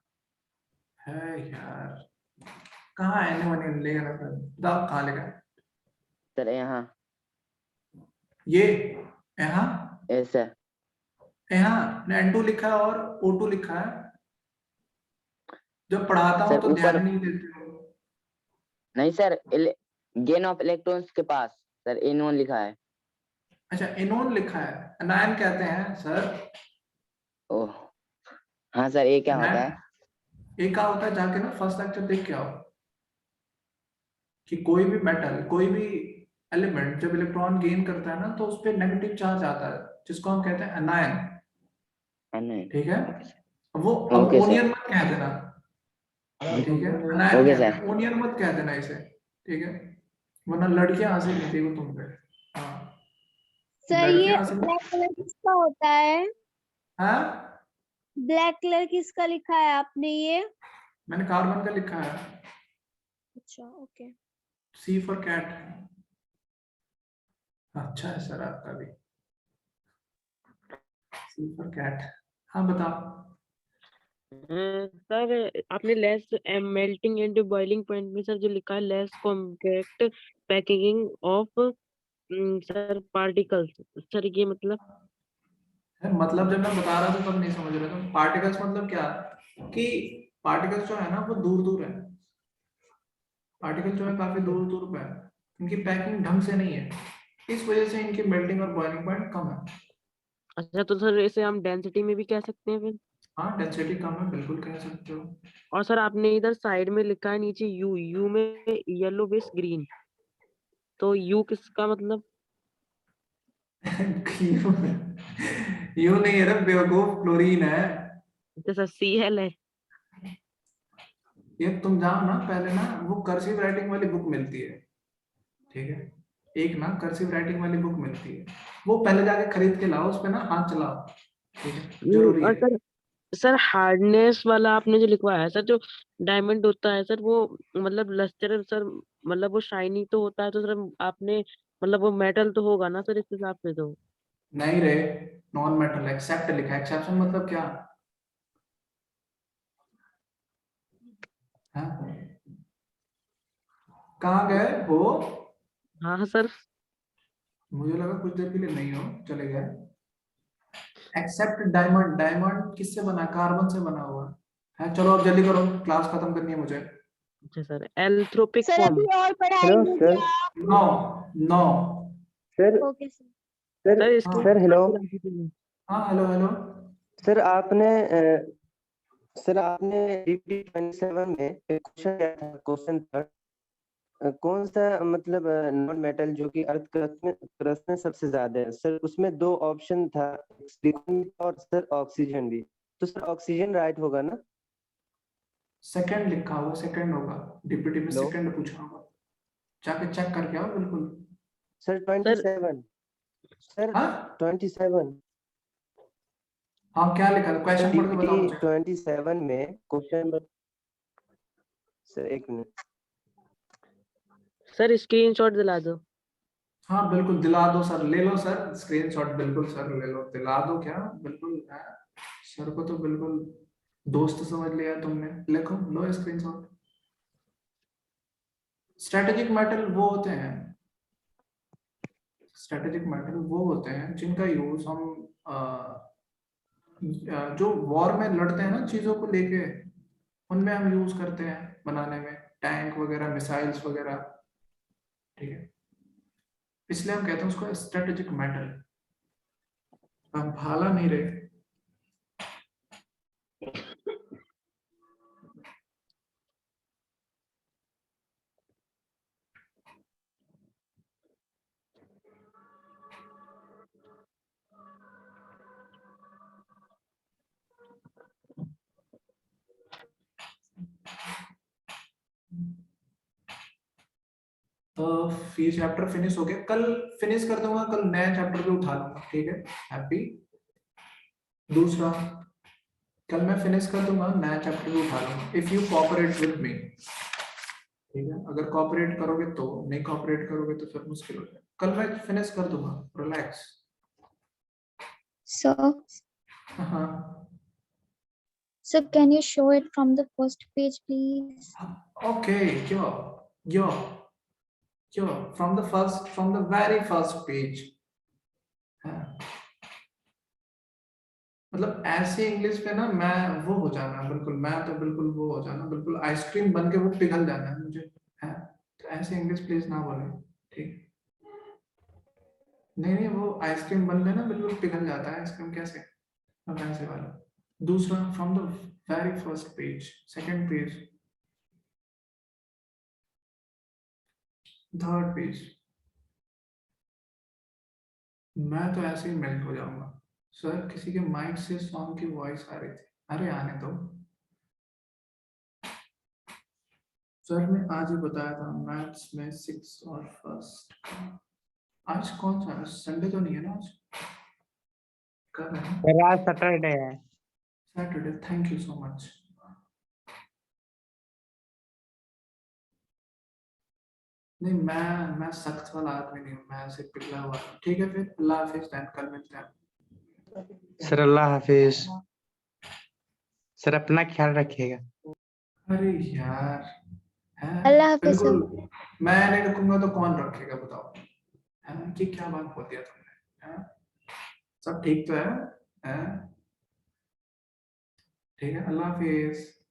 है यार, कहाँ एनियन लेगा ना सर, बताओ कहाँ लिखा है? सर यहाँ, ये यहाँ ऐसा यहाँ N2 लिखा है और O2 लिखा है। जब पढ़ाता हूँ सर तो ऊपर ध्यान नहीं देते हो। नहीं सर, गेन ऑफ इलेक्ट्रॉन्स के पास सर एनोन लिखा है। अच्छा एनोन लिखा है, अनायन कहते हैं सर। ओह हाँ सर, ये क्या होता है? एक क्या होता है, जाके ना फर्स्ट लेक्चर देख के आओ कि कोई भी मेटल, कोई भी एलिमेंट जब इलेक्ट्रॉन गेन करता है ना तो उस पर नेगेटिव चार्ज आता है, जिसको हम कहते हैं अनायन, ठीक है। वो अमोनियन मत कह देना, ठीक है, अनायन कहते हैं, अमोनियन मत कह देना इसे, ठीक है, वरना लड़कियां हंसेंगी देखो तुम पे। हाँ सर ये लड़कियां से ब्लैक कलर किसका होता है? हाँ, ब्लैक कलर किसका लिखा है आपने ये? मैंने कार्बन का लिखा है, अच्छा ओके। C for cat. अच्छा है सर आपका भी, C फॉर कैट। हाँ बताओ। सर आपने less melting and boiling point में सर जो लिखा है less compact packaging of sir particles, sir ये मतलब मतलब जब मैं बता रहा था तब नहीं समझ रहे तुम। पार्टिकल्स मतलब क्या, कि पार्टिकल्स जो है ना वो दूर दूर है, पार्टिकल जो है काफी दूर दूर पे है, इनकी पैकिंग ढंग से नहीं है, इस वजह से इनकी मेल्टिंग और बॉइलिंग पॉइंट कम है। अच्छा, तो सर इसे हम डेंसिटी में भी कह सकते हैं फिर? हाँ डेंसिटी कम है, बिल्कुल कह सकते हो। और सर आपने इधर साइड में लिखा है नीचे यू, यू में येलो विस ग्रीन, तो यू किसका मतलब? यू नहीं है रे बेवकूफ, क्लोरीन है। अच्छा सर Cl है। ये तुम जाओ ना पहले ना, वो कर्सिव राइटिंग वाली बुक मिलती है, ठीक है, एक ना कर्सिव राइटिंग वाली बुक मिलती है, वो पहले जाके खरीद के लाओ, उस पे ना हाथ चलाओ, ठीक है, जरूरी और है। सर हार्डनेस वाला आपने जो लिखवाया है सर, जो डायमंड होता है सर वो मतलब लस्टर सर, मतलब वो शाइनी तो होता है, तो सर आपने मतलब वो मेटल तो होगा ना सर इस हिसाब से तो? नहीं रे, नॉन मेटल एक्सेप्ट लिखा है, एक्सेप्शन मतलब क्या? हाँ? कहाँ गए वो? हाँ सर। मुझे लगा कुछ देर के लिए नहीं हो, चले गए। एक्सेप्ट डायमंड, डायमंड किससे बना है? कार्बन से बना हुआ है। चलो अब जल्दी करो, क्लास खत्म करनी है मुझे। अच्छा सर, एल्थ्रोपिक सर फॉर्म। अभी और हेलो पढ़ाएंगे सर। क्या आप? No, no. Sir okay sir. Sir sir इसकी सर हेलो। हाँ हेलो हेलो। सर आपने DP 27 में एक क्वेश्चन दिया था, क्वेश्चन था कौन सा मतलब नॉन मेटल जो कि अर्थ क्रस्ट में सबसे ज्यादा है। सर उसमें दो ऑप्शन था, सिलिकॉन और सर ऑक्सीजन भी। तो सर ऑक्सीजन राइट होगा ना? सेकंड लिखा हुआ, सेकंड होगा, डीपीटी में हेलो सेकंड पूछा होगा, जाके चेक करके आओ बिल्कुल। सर 27 सर हाँ 27 हाँ, क्या लिखा था, क्वेश्चन पढ़ के DPT बताओ मुझे। 27 में क्वेश्चन। सर एक मिनट। सर स्क्रीनशॉट दिला दो। हाँ बिल्कुल दिला दो सर, ले लो सर स्क्रीनशॉट, बिल्कुल सर ले लो, दिला दो क्या, बिल्कुल सर को तो बिल्कुल दोस्त समझ लिया तुमने, लिखो लो स्क्रीनशॉट। स्ट्रेटेजिक मेटल वो होते हैं, स्ट्रेटेजिक मेटल वो होते हैं जिनका यूज हम जो वॉर में लड़ते हैं ना चीजों को लेके, उनमें हम यूज करते हैं बनाने में, टैंक वगैरह, मिसाइल्स वगैरह, ठीक है, इसलिए हम कहते हैं उसको स्ट्रेटेजिक मेटल। हम भाला नहीं रहे। तो ये चैप्टर फिनिश हो गया, कल फिनिश कर दूंगा, कल नया चैप्टर भी उठा लूंगा, ठीक है, हैप्पी। दूसरा, कल मैं फिनिश कर दूंगा, नया चैप्टर भी उठा लूंगा, if you cooperate with me, ठीक है, अगर कोऑपरेट करोगे तो, नहीं कोऑपरेट करोगे तो फिर मुश्किल हो जाएगा। कल मैं फिनिश कर दूंगा, रिलैक्स। हाँ Sir, can you show it from the first page, please? Okay, yo from the first, from the very first page. मतलब ऐसे इंग्लिश पे ना मैं वो हो जाना, बिल्कुल मैं तो बिल्कुल वो हो जाना, बिल्कुल आइसक्रीम बन के वो पिघल जाना है मुझे, है, तो ऐसे इंग्लिश प्लीज ना बोले, ठीक? नहीं नहीं, वो आइसक्रीम बन लेना बिल्कुल पिघल जाता है आइसक्रीम, कैसे, अब ऐसे वाला। दूसरा, from the very first page, second page, third page, मैं तो ऐसे ही मेल्ट हो जाऊंगा। सर किसी के माइक से सॉन्ग की वॉइस आ रही थी, अरे आने दो सर, ने आज ही बताया था मैथ्स में 6 और फर्स्ट। आज कौन सा संडे तो नहीं है ना आज? कब है? सर आज सैटरडे है। Saturday. Thank you so much. नहीं, मैं सख्त वाला आदमी नहीं हूँ, मैं ऐसे पिघला हुआ हूँ। ठीक है फिर, अल्लाह हाफिज, कल मिलते हैं। सर अल्लाह हाफिज। सर अपना ख्याल रखिएगा। अरे यार, है अल्लाह हाफिज सर। बिल्कुल। मैं नहीं रखूंगा तो कौन रखेगा बताओ? है ना, ये क्या बात बोल दिया तुमने? है? सब ठीक तो है? ठीक है, अल्लाह हाफिज।